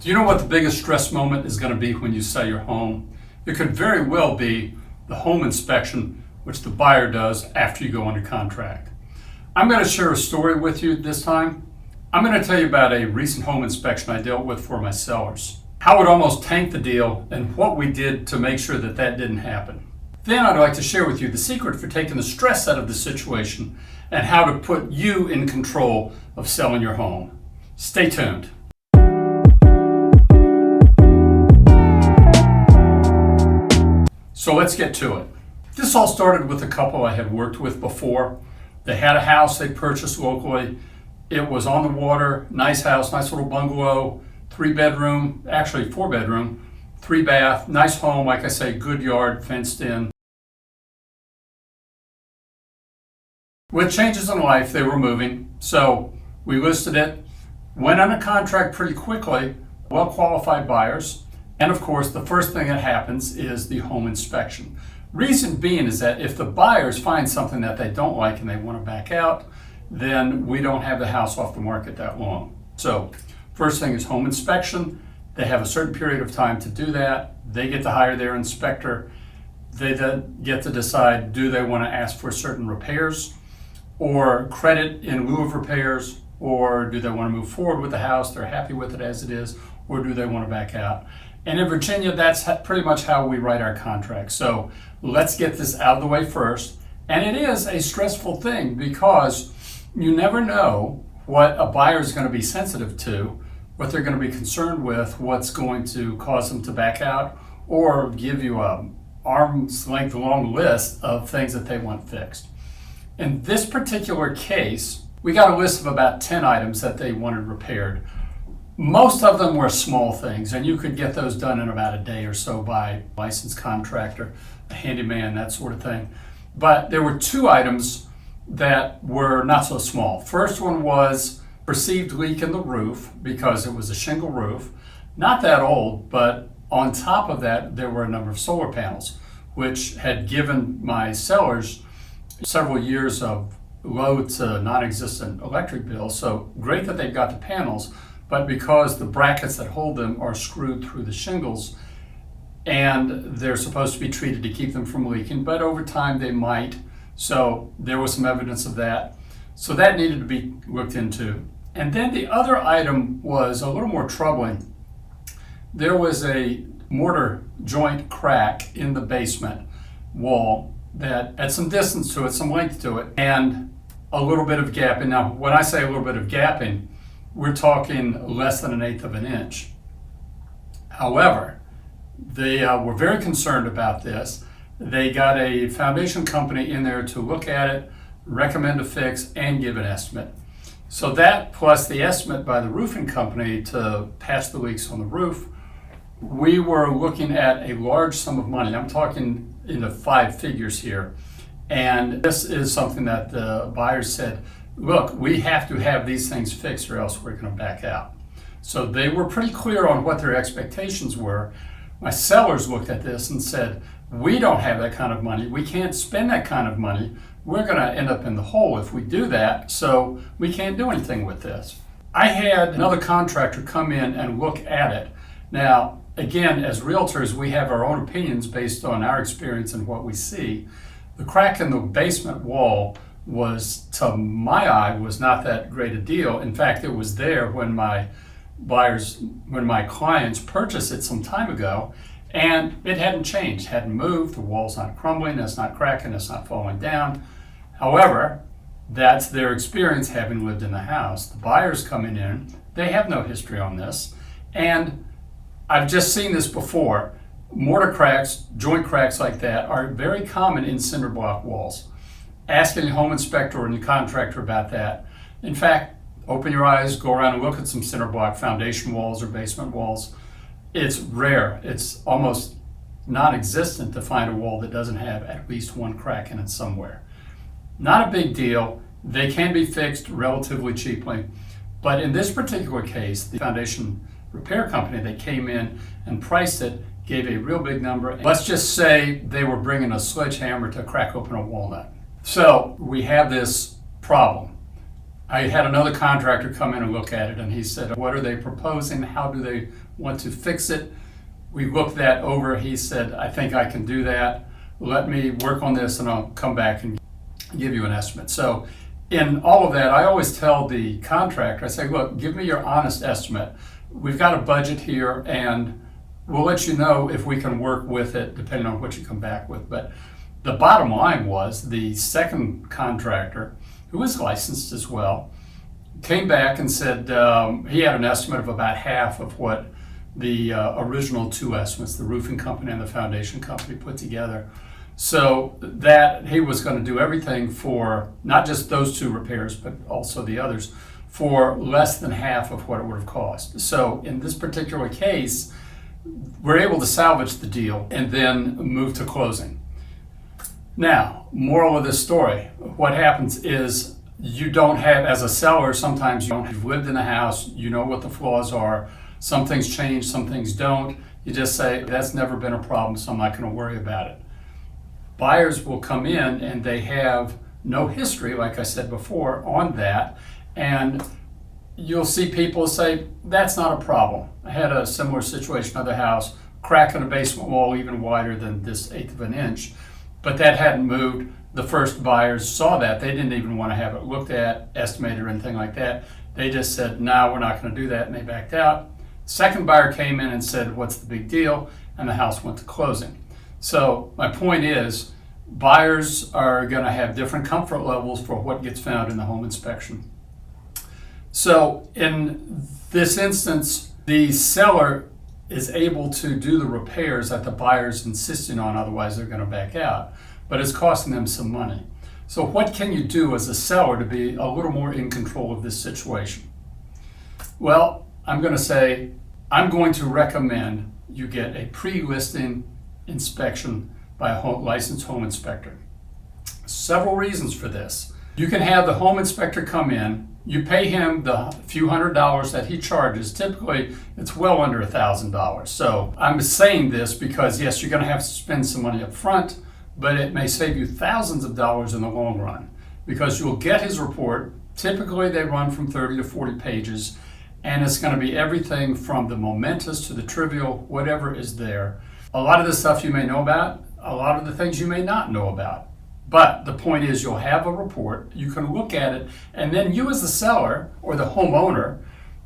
Do you know what the biggest stress moment is going to be when you sell your home? It could very well be the home inspection, which the buyer does after you go under contract. I'm going to share a story with you this time. I'm going to tell you about a recent home inspection I dealt with for my sellers, how it almost tanked the deal, and what we did to make sure that that didn't happen. Then I'd like to share with you the secret for taking the stress out of the situation and how to put you in control of selling your home. Stay tuned. So let's get to it. This all started with a couple I had worked with before. They had a house they purchased locally. It was on the water, nice house, nice little bungalow, 3-bedroom, actually 4-bedroom, 3-bath, nice home, like I say, good yard, fenced in. With changes in life, they were moving, so we listed it, went under contract pretty quickly, well-qualified buyers. And of course, the first thing that happens is the home inspection. Reason being is that if the buyers find something that they don't like and they want to back out, then we don't have the house off the market that long. So first thing is home inspection. They have a certain period of time to do that. They get to hire their inspector. They then get to decide, do they want to ask for certain repairs or credit in lieu of repairs, or do they want to move forward with the house, they're happy with it as it is, or do they want to back out? And in Virginia, that's pretty much how we write our contracts. So let's get this out of the way first. And it is a stressful thing because you never know what a buyer is going to be sensitive to, what they're going to be concerned with, what's going to cause them to back out, or give you a arm's length long list of things that they want fixed. In this particular case, we got a list of about 10 items that they wanted repaired. Most of them were small things, and you could get those done in about a day or so by a licensed contractor, a handyman, that sort of thing. But there were 2 items that were not so small. First one was perceived leak in the roof because it was a shingle roof. Not that old, but on top of that, there were a number of solar panels, which had given my sellers several years of low to non-existent electric bills. So great that they've got the panels, but because the brackets that hold them are screwed through the shingles and they're supposed to be treated to keep them from leaking, but over time they might. So there was some evidence of that. So that needed to be looked into. And then the other item was a little more troubling. There was a mortar joint crack in the basement wall that had some distance to it, some length to it, and a little bit of gapping. Now, when I say a little bit of gapping, we're talking less than 1/8 of an inch. However, they were very concerned about this. They got a foundation company in there to look at it, recommend a fix, and give an estimate. So that plus the estimate by the roofing company to patch the leaks on the roof, we were looking at a large sum of money. I'm talking in the 5 figures here. And this is something that the buyers said, look, we have to have these things fixed or else we're going to back out. So they were pretty clear on what their expectations were. My sellers looked at this and said, we don't have that kind of money. We can't spend that kind of money. We're going to end up in the hole if we do that, so we can't do anything with this. I had another contractor come in and look at it. Now, again, as realtors, we have our own opinions based on our experience and what we see. The crack in the basement wall was, to my eye, was not that great a deal. In fact, it was there when my clients purchased it some time ago, and it hadn't changed, hadn't moved, the wall's not crumbling, it's not cracking, it's not falling down. However, that's their experience having lived in the house. The buyers coming in, they have no history on this, and I've just seen this before. Mortar cracks, joint cracks like that are very common in cinder block walls. Ask any home inspector or any contractor about that. In fact, open your eyes, go around and look at some cinder block foundation walls or basement walls. It's rare. It's almost non-existent to find a wall that doesn't have at least one crack in it somewhere. Not a big deal. They can be fixed relatively cheaply. But in this particular case, the foundation repair company that came in and priced it gave a real big number. Let's just say they were bringing a sledgehammer to crack open a walnut. So we have this problem. I had another contractor come in and look at it, and he said, what are they proposing? How do they want to fix it? We looked that over. He said, I think I can do that. Let me work on this and I'll come back and give you an estimate. So in all of that, I always tell the contractor, I say, look, give me your honest estimate. We've got a budget here and we'll let you know if we can work with it depending on what you come back with. But the bottom line was the second contractor, who was licensed as well, came back and said he had an estimate of about half of what the original two estimates, the roofing company and the foundation company, put together. So that he was going to do everything for not just those two repairs, but also the others, for less than half of what it would have cost. So in this particular case, we're able to salvage the deal and then move to closing. Now, moral of this story, what happens is you don't have, as a seller, sometimes you've lived in a house, you know what the flaws are. Some things change, some things don't. You just say, that's never been a problem, so I'm not going to worry about it. Buyers will come in and they have no history, like I said before, on that. And you'll see people say, that's not a problem. I had a similar situation at the house, crack in the basement wall even wider than this 1/8 of an inch, but that hadn't moved. The first buyers saw that. They didn't even want to have it looked at, estimated, or anything like that. They just said, no, we're not going to do that, and they backed out. Second buyer came in and said, what's the big deal? And the house went to closing. So my point is, buyers are going to have different comfort levels for what gets found in the home inspection. So in this instance, the seller is able to do the repairs that the buyer's insisting on, otherwise they're going to back out, but it's costing them some money. So what can you do as a seller to be a little more in control of this situation? Well, I'm going to say, I'm going to recommend you get a pre-listing inspection by a licensed home inspector. Several reasons for this. You can have the home inspector come in, you pay him the few $100s that he charges. Typically, it's well under $1,000. So I'm saying this because, yes, you're going to have to spend some money up front, but it may save you thousands of dollars in the long run because you'll get his report. Typically, they run from 30 to 40 pages, and it's going to be everything from the momentous to the trivial, whatever is there. A lot of the stuff you may know about, a lot of the things you may not know about. But the point is, you'll have a report, you can look at it, and then you as the seller or the homeowner,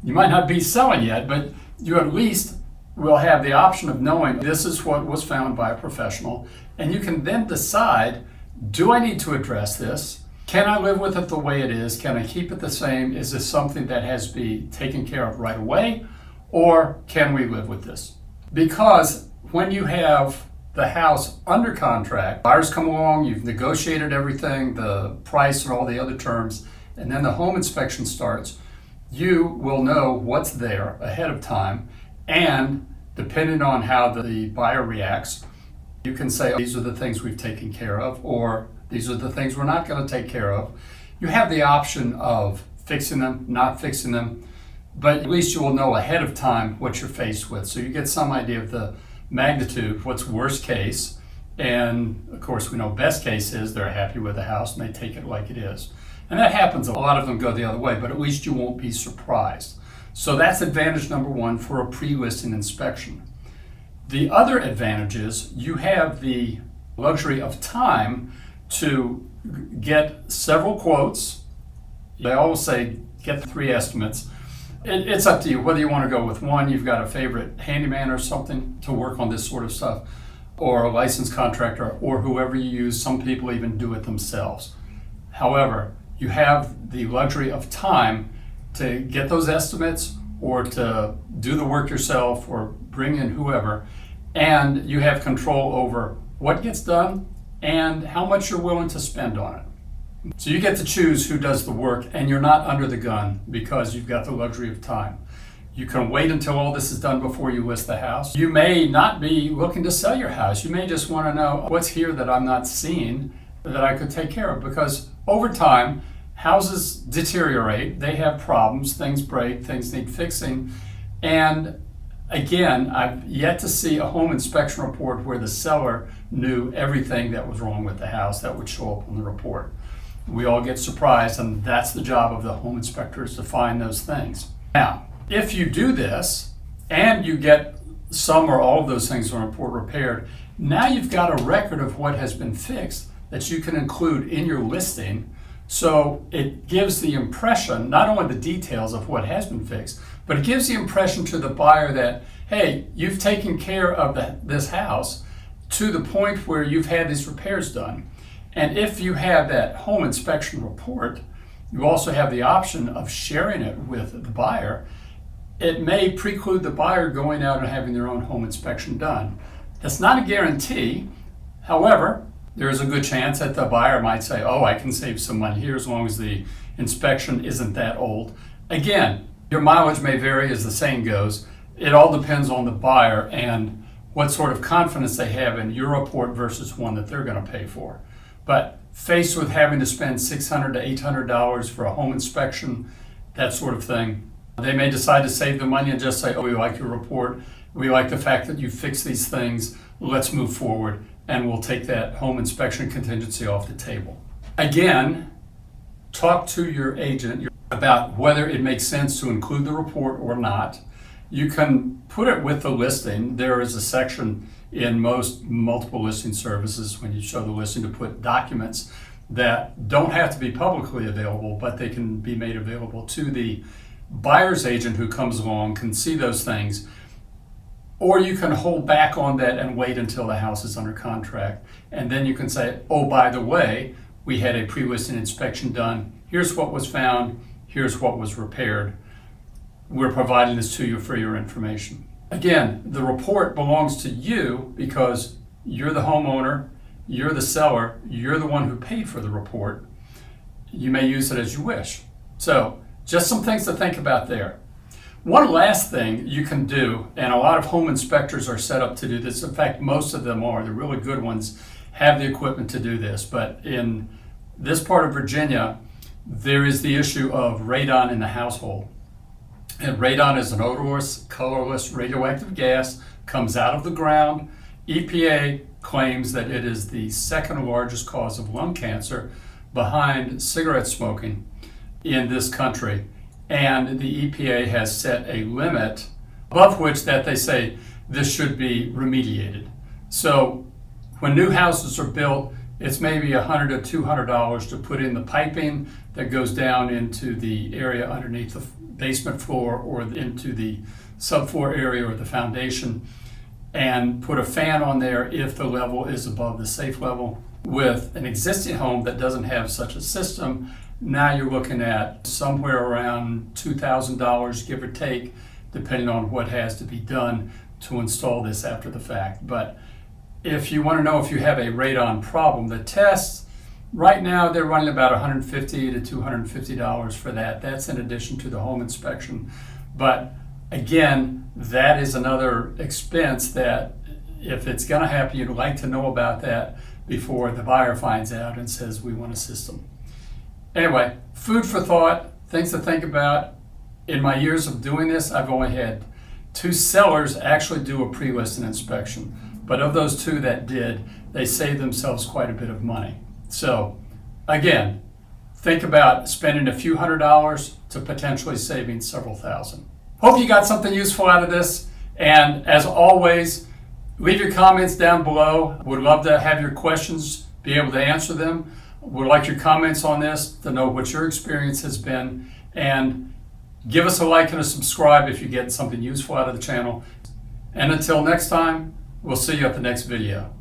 you might not be selling yet, but you at least will have the option of knowing this is what was found by a professional, and you can then decide, do I need to address this? Can I live with it the way it is? Can I keep it the same? Is this something that has to be taken care of right away? Or can we live with this? Because when you have the house under contract, buyers come along, you've negotiated everything, the price and all the other terms, and then the home inspection starts, you will know what's there ahead of time, and depending on how the buyer reacts, you can say, these are the things we've taken care of, or these are the things we're not going to take care of. You have the option of fixing them, not fixing them, but at least you will know ahead of time what you're faced with. So you get some idea of the magnitude, what's worst case, and of course we know best case is they're happy with the house and they take it like it is. And that happens, a lot of them go the other way, but at least you won't be surprised. So that's advantage number one for a pre-listing inspection. The other advantage is you have the luxury of time to get several quotes. They always say get 3 estimates. It's up to you whether you want to go with one, you've got a favorite handyman or something to work on this sort of stuff, or a licensed contractor, or whoever you use. Some people even do it themselves. However, you have the luxury of time to get those estimates or to do the work yourself or bring in whoever, and you have control over what gets done and how much you're willing to spend on it. So you get to choose who does the work, and you're not under the gun because you've got the luxury of time. You can wait until all this is done before you list the house. You may not be looking to sell your house. You may just want to know what's here that I'm not seeing that I could take care of, because over time, houses deteriorate, they have problems, things break, things need fixing. And again, I've yet to see a home inspection report where the seller knew everything that was wrong with the house that would show up on the report. we all get surprised, and that's the job of the home inspector, is to find those things. Now, if you do this and you get some or all of those things on a report repaired, now you've got a record of what has been fixed that you can include in your listing. So it gives the impression, not only the details of what has been fixed, but it gives the impression to the buyer that, hey, you've taken care of this house to the point where you've had these repairs done. And if you have that home inspection report, you also have the option of sharing it with the buyer. It may preclude the buyer going out and having their own home inspection done. That's not a guarantee. However, there is a good chance that the buyer might say, oh, I can save some money here as long as the inspection isn't that old. Again, your mileage may vary, as the saying goes. It all depends on the buyer and what sort of confidence they have in your report versus one that they're going to pay for. But faced with having to spend $600 to $800 for a home inspection, that sort of thing, they may decide to save the money and just say, oh, we like your report. We like the fact that you fixed these things. Let's move forward, and we'll take that home inspection contingency off the table. Again, talk to your agent about whether it makes sense to include the report or not. You can put it with the listing. There is a section in most multiple listing services when you show the listing to put documents that don't have to be publicly available, but they can be made available to the buyer's agent who comes along, can see those things. Or you can hold back on that and wait until the house is under contract. And then you can say, oh, by the way, we had a pre-listing inspection done. Here's what was found. Here's what was repaired. We're providing this to you for your information. Again, the report belongs to you because you're the homeowner, you're the seller, you're the one who paid for the report. You may use it as you wish. So just some things to think about there. One last thing you can do, and a lot of home inspectors are set up to do this. In fact, most of them are. The really good ones have the equipment to do this. But in this part of Virginia, there is the issue of radon in the household. And radon is an odorless, colorless, radioactive gas, comes out of the ground. EPA claims that it is the second largest cause of lung cancer behind cigarette smoking in this country. And the EPA has set a limit above which that they say this should be remediated. So when new houses are built, it's maybe $100 to $200 to put in the piping that goes down into the area underneath the basement floor or into the subfloor area or the foundation, and put a fan on there if the level is above the safe level. With an existing home that doesn't have such a system, now you're looking at somewhere around $2,000, give or take, depending on what has to be done to install this after the fact. But if you want to know if you have a radon problem, the tests, right now they're running about $150 to $250 for that. That's in addition to the home inspection. But again, that is another expense that if it's going to happen, you'd like to know about that before the buyer finds out and says, we want a system. Anyway, food for thought, things to think about. In my years of doing this, I've only had 2 sellers actually do a pre-listing inspection. But of those 2 that did, they saved themselves quite a bit of money. So again, think about spending a few $100s to potentially saving several thousand. Hope you got something useful out of this. And as always, leave your comments down below. Would love to have your questions, be able to answer them. Would like your comments on this to know what your experience has been. And give us a like and a subscribe if you get something useful out of the channel. And until next time, we'll see you at the next video.